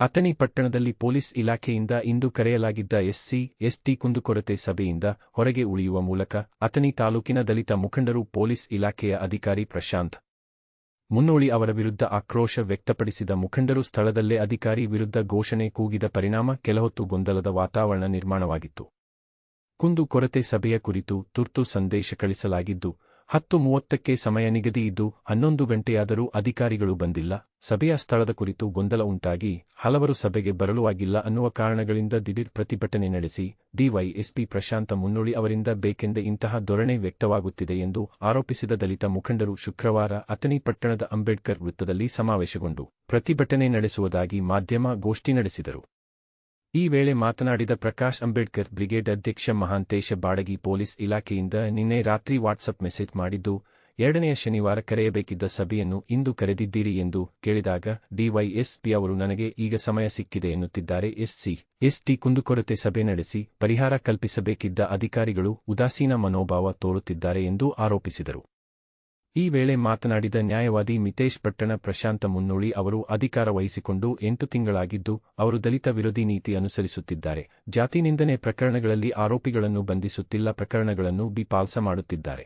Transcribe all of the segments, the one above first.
ಅಥಣಿ ಪಟ್ಟಣದಲ್ಲಿ ಪೊಲೀಸ್ ಇಲಾಖೆಯಿಂದ ಇಂದು ಕರೆಯಲಾಗಿದ್ದ SC, ST ಕುಂದುಕೊರತೆ ಸಭೆಯಿಂದ ಹೊರಗೆ ಉಳಿಯುವ ಮೂಲಕ ಅಥಣಿ ತಾಲೂಕಿನ ದಲಿತ ಮುಖಂಡರು ಪೊಲೀಸ್ ಇಲಾಖೆಯ ಅಧಿಕಾರಿ ಪ್ರಶಾಂತ್ ಮುನ್ನೋಳಿ ಅವರ ವಿರುದ್ಧ ಆಕ್ರೋಶ ವ್ಯಕ್ತಪಡಿಸಿದ ಮುಖಂಡರು ಸ್ಥಳದಲ್ಲೇ ಅಧಿಕಾರಿ ವಿರುದ್ಧ ಘೋಷಣೆ ಕೂಗಿದ ಪರಿಣಾಮ ಕೆಲಹೊತ್ತು ಗೊಂದಲದ ವಾತಾವರಣ ನಿರ್ಮಾಣವಾಗಿತ್ತು. ಕುಂದು ಕೊರತೆ ಸಭೆಯ ಕುರಿತು ತುರ್ತು ಸಂದೇಶ ಕಳಿಸಲಾಗಿದ್ದು 10:30ಕ್ಕೆ ಸಮಯ ನಿಗದಿ ಇದ್ದು 11 ಗಂಟೆಯಾದರೂ ಅಧಿಕಾರಿಗಳು ಬಂದಿಲ್ಲ. ಸಭೆಯ ಸ್ಥಳದ ಕುರಿತು ಗೊಂದಲ ಉಂಟಾಗಿ ಹಲವರು ಸಭೆಗೆ ಬರಲು ಆಗಿಲ್ಲ ಅನ್ನುವ ಕಾರಣಗಳಿಂದ ದಿಢೀರ್ ಪ್ರತಿಭಟನೆ ನಡೆಸಿ ಡಿವೈಎಸ್ಪಿ ಪ್ರಶಾಂತ ಮುನ್ನೋಳಿ ಅವರಿಂದ ಬೇಕೆಂದೇ ಇಂತಹ ಧೋರಣೆ ವ್ಯಕ್ತವಾಗುತ್ತಿದೆ ಎಂದು ಆರೋಪಿಸಿದ ದಲಿತ ಮುಖಂಡರು ಶುಕ್ರವಾರ ಅಥಣಿ ಪಟ್ಟಣದ ಅಂಬೇಡ್ಕರ್ ವೃತ್ತದಲ್ಲಿ ಸಮಾವೇಶಗೊಂಡು ಪ್ರತಿಭಟನೆ ನಡೆಸುವುದಾಗಿ ಮಾಧ್ಯಮ ಗೋಷ್ಠಿ ನಡೆಸಿದರು. ಈ ವೇಳೆ ಮಾತನಾಡಿದ ಪ್ರಕಾಶ್ ಅಂಬೇಡ್ಕರ್ ಬ್ರಿಗೇಡ್ ಅಧ್ಯಕ್ಷ ಮಹಾಂತೇಶ ಬಾಡಗಿ ಪೊಲೀಸ್ ಇಲಾಖೆಯಿಂದ ನಿನ್ನೆ ರಾತ್ರಿ ವಾಟ್ಸಪ್ ಮೆಸೇಜ್ ಮಾಡಿದ್ದು 2ನೇ ಶನಿವಾರ ಕರೆಯಬೇಕಿದ್ದ ಸಭೆಯನ್ನು ಇಂದು ಕರೆದಿದ್ದೀರಿ ಎಂದು ಕೇಳಿದಾಗ ಡಿವೈಎಸ್ಪಿ ಅವರು ನನಗೆ ಈಗ ಸಮಯ ಸಿಕ್ಕಿದೆ ಎನ್ನುತ್ತಿದ್ದಾರೆ. ಎಸ್ಸಿ, ಎಸ್ಟಿ ಕುಂದುಕೊರತೆ ಸಭೆ ನಡೆಸಿ ಪರಿಹಾರ ಕಲ್ಪಿಸಬೇಕಿದ್ದ ಅಧಿಕಾರಿಗಳು ಉದಾಸೀನ ಮನೋಭಾವ ತೋರುತ್ತಿದ್ದಾರೆ ಎಂದು ಆರೋಪಿಸಿದರು. ಈ ವೇಳೆ ಮಾತನಾಡಿದ ನ್ಯಾಯವಾದಿ ಮಿತೇಶ್ ಪಟ್ಟಣ ಪ್ರಶಾಂತ ಮುನ್ನೋಳಿ ಅವರು ಅಧಿಕಾರ ವಹಿಸಿಕೊಂಡು 8 ತಿಂಗಳಾಗಿದ್ದು ಅವರು ದಲಿತ ವಿರೋಧಿ ನೀತಿ ಅನುಸರಿಸುತ್ತಿದ್ದಾರೆ. ಜಾತಿ ನಿಂದನೆ ಪ್ರಕರಣಗಳಲ್ಲಿ ಆರೋಪಿಗಳನ್ನು ಬಂಧಿಸುತ್ತಿಲ್ಲ, ಪ್ರಕರಣಗಳನ್ನು ಬಿಪಾಲ್ಸ ಮಾಡುತ್ತಿದ್ದಾರೆ.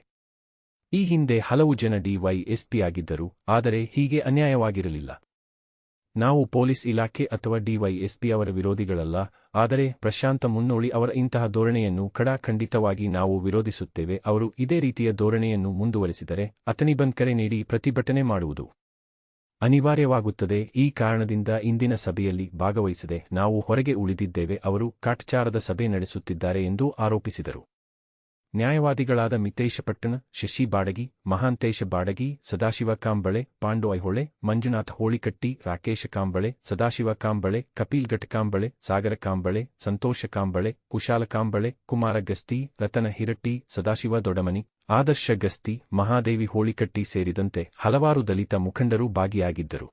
ಈ ಹಿಂದೆ ಹಲವು ಜನ ಡಿವೈಎಸ್ಪಿ ಆಗಿದ್ದರು, ಆದರೆ ಹೀಗೆ ಅನ್ಯಾಯವಾಗಿರಲಿಲ್ಲ. ನಾವು ಪೊಲೀಸ್ ಇಲಾಖೆ ಅಥವಾ ಡಿವೈಎಸ್ಪಿ ಅವರ ವಿರೋಧಿಗಳಲ್ಲ, ಆದರೆ ಪ್ರಶಾಂತ ಮುನ್ನೋಳಿ ಅವರ ಇಂತಹ ಧೋರಣೆಯನ್ನು ಖಂಡಿತವಾಗಿ ನಾವು ವಿರೋಧಿಸುತ್ತೇವೆ. ಅವರು ಇದೇ ರೀತಿಯ ಧೋರಣೆಯನ್ನು ಮುಂದುವರೆಸಿದರೆ ಅಥಣಿ ಬಂದ್ ಕರೆ ನೀಡಿ ಪ್ರತಿಭಟನೆ ಮಾಡುವುದು ಅನಿವಾರ್ಯವಾಗುತ್ತದೆ. ಈ ಕಾರಣದಿಂದ ಇಂದಿನ ಸಭೆಯಲ್ಲಿ ಭಾಗವಹಿಸದೆ ನಾವು ಹೊರಗೆ ಉಳಿದಿದ್ದೇವೆ. ಅವರು ಕಾಟಾಚಾರದ ಸಭೆ ನಡೆಸುತ್ತಿದ್ದಾರೆ ಎಂದು ಆರೋಪಿಸಿದರು. ನ್ಯಾಯವಾದಿಗಳಾದ ಮಿತೇಶ ಪಟ್ಟಣ, ಶಶಿ ಬಾಡಗಿ, ಮಹಾಂತೇಶ ಬಾಡಗಿ, ಸದಾಶಿವ ಕಾಂಬಳೆ, ಪಾಂಡು ಐಹೊಳೆ, ಮಂಜುನಾಥ ಹೋಳಿಕಟ್ಟಿ, ರಾಕೇಶ ಕಾಂಬಳೆ, ಸದಾಶಿವ ಕಾಂಬಳೆ, ಕಪಿಲ್ ಘಟಕಾಂಬಳೆ, ಸಾಗರ ಕಾಂಬಳೆ, ಸಂತೋಷ ಕಾಂಬಳೆ, ಕುಶಾಲ ಕಾಂಬಳೆ, ಕುಮಾರ ಗಸ್ತಿ, ರತನ ಹಿರಟ್ಟಿ, ಸದಾಶಿವ ದೊಡಮನಿ, ಆದರ್ಶ ಗಸ್ತಿ, ಮಹಾದೇವಿ ಹೋಳಿಕಟ್ಟಿ ಸೇರಿದಂತೆ ಹಲವಾರು ದಲಿತ ಮುಖಂಡರು ಭಾಗಿಯಾಗಿದ್ದರು.